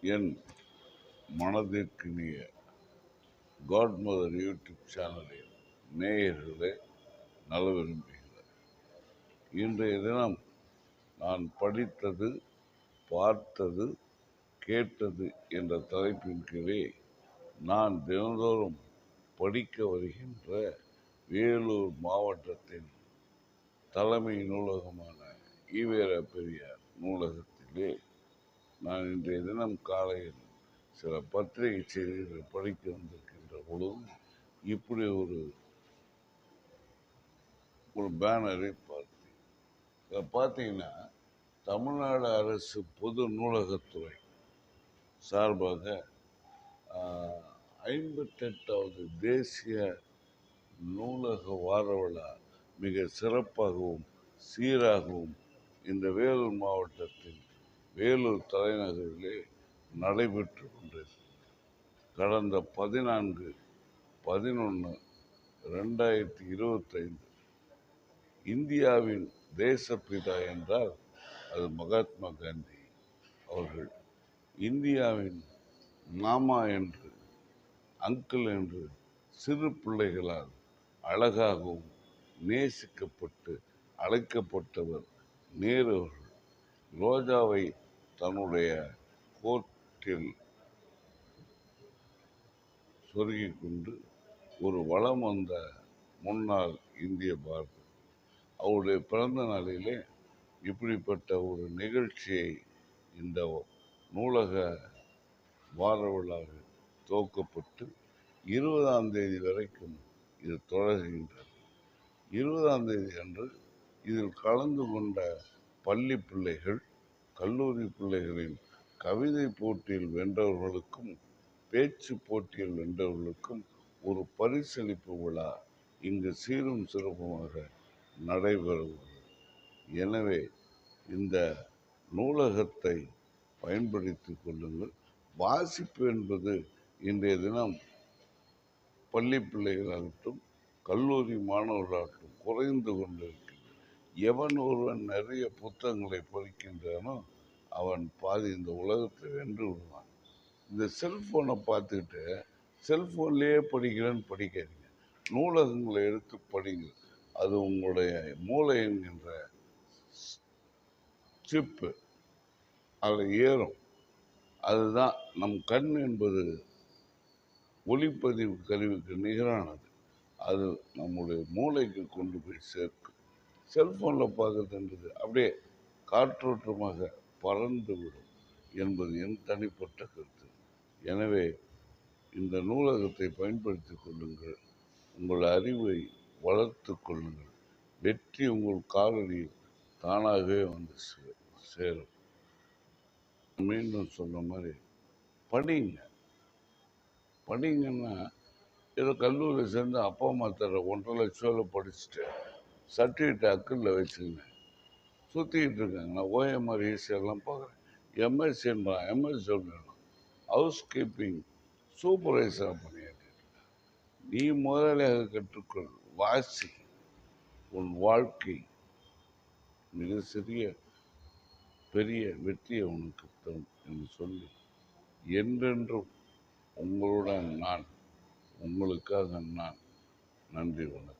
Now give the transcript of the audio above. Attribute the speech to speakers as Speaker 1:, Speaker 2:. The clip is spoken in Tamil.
Speaker 1: என் மனதிற்கினிய காட்மதர் யூடியூப் சேனலில் நேயர்களே, நல விரும்புகிறேன். இன்றைய தினம் நான் படித்தது, பார்த்தது, கேட்டது என்ற தலைப்பின் கீழே நான் தினந்தோறும் படிக்க வருகின்ற வேலூர் மாவட்டத்தின் தலைமை நூலகமான ஈவேர பெரியார் நூலகத்திலே நான் இன்றைய தினம் காலையில் சில பத்திரிகை செய்திகளை படிக்க வந்திருக்கின்ற பொழுது இப்படி ஒரு பேனரை பார்த்தேன். இதை பார்த்தீங்கன்னா, தமிழ்நாடு அரசு பொது நூலகத்துறை சார்பாக 58வது தேசிய நூலக வார விழா மிக சிறப்பாகவும் சீராகவும் இந்த வேலூர் மாவட்டத்தில் வேலூர் தலைநகரிலே நடைபெற்று கொண்டது. கடந்த 14/11/2025 இந்தியாவின் தேசப்பிதா என்றால் அது மகாத்மா காந்தி அவர்கள். இந்தியாவின் மாமா என்று, அங்கிள் என்று சிறு பிள்ளைகளால் அழகாகவும் நேசிக்கப்பட்டு அழைக்கப்பட்டவர் நேரு அவர்கள். ரோஜாவை தன்னுடைய கோட்டில் சொருகிக் கொண்டு ஒரு வளம் வந்த முன்னாள் இந்திய பாரதம். அவருடைய பிறந்த நாளிலே இப்படிப்பட்ட ஒரு நிகழ்ச்சியை இந்த நூலக வார விழாவில் துவக்கப்பட்டு 20ஆம் தேதி வரைக்கும் இது தொடர்கின்றது. 20ஆம் தேதி அன்று இதில் கலந்து கொண்ட பள்ளி பிள்ளைகள், கல்லூரி பிள்ளைகளின் கவிதை போட்டியில் வென்றவர்களுக்கும் பேச்சு போட்டியில் வென்றவர்களுக்கும் ஒரு பரிசளிப்பு விழா இங்கு சீரும் சிறப்புமாக நடைபெறுகிறது. எனவே இந்த நூலகத்தை பயன்படுத்திக் கொள்ளுங்கள். வாசிப்பு என்பது இன்றைய தினம் பள்ளி பிள்ளைகளாகட்டும், கல்லூரி மாணவர்களாகட்டும் குறைந்து கொண்டிருக்கிறது. எவன் ஒருவன் நிறைய புத்தகங்களை படிக்கின்றானோ அவன் பாதி இந்த உலகத்தை வென்று விடுவான். இந்த செல்போனை பார்த்துக்கிட்டு செல்போன்லேயே படிக்கிறேன்னு படிக்காதீங்க. நூலகங்களை எடுத்து படிங்க. அது உங்களுடைய மூளை என்கின்ற சிப்பு அதில் ஏறும். அதுதான் நம் கண் என்பது ஒளிப்பதிவு கருவிக்கு நிகரானது. அது நம்முடைய மூளைக்கு கொண்டு போய் சேர்க்கும். செல்போனில் பார்க்கறதுன்றது அப்படியே காற்றோட்டமாக பறந்து விடும் என்பது என் தனிப்பட்ட கருத்து. எனவே இந்த நூலகத்தை பயன்படுத்தி கொள்ளுங்கள். உங்கள் அறிவை வளர்த்து கொள்ளுங்கள். வெற்றி உங்கள் காலடியில் தானாகவே வந்து சேரும். மீண்டும் சொன்ன மாதிரி படிங்க. படிங்கன்னா ஏதோ கல்லூரியில் சேர்ந்து அப்பா அம்மா தர 1,50,000 படிச்சுட்டு சர்டிஃபிகேட் அக்கல்ல வச்சுக்கிங்க சுற்றிக்கிட்டு இருக்காங்க. நான் ஓஎம்ஆர் ஈஸியெல்லாம் பார்க்குறேன். எம்எஸ்சின்றான், எம்எஸ்டபிள்யூ ஹவுஸ் கீப்பிங் சூப்பர்வைசராக பண்ணிட்டு நீ முதலாளியாக கற்றுக்கொள். வாசி. உன் வாழ்க்கை மிக சிறிய பெரிய வெற்றியை உனக்கு தரும் என்று சொல்லி என்றென்றும் உங்களுடன் நான், உங்களுக்காக நான். நன்றி, வணக்கம்.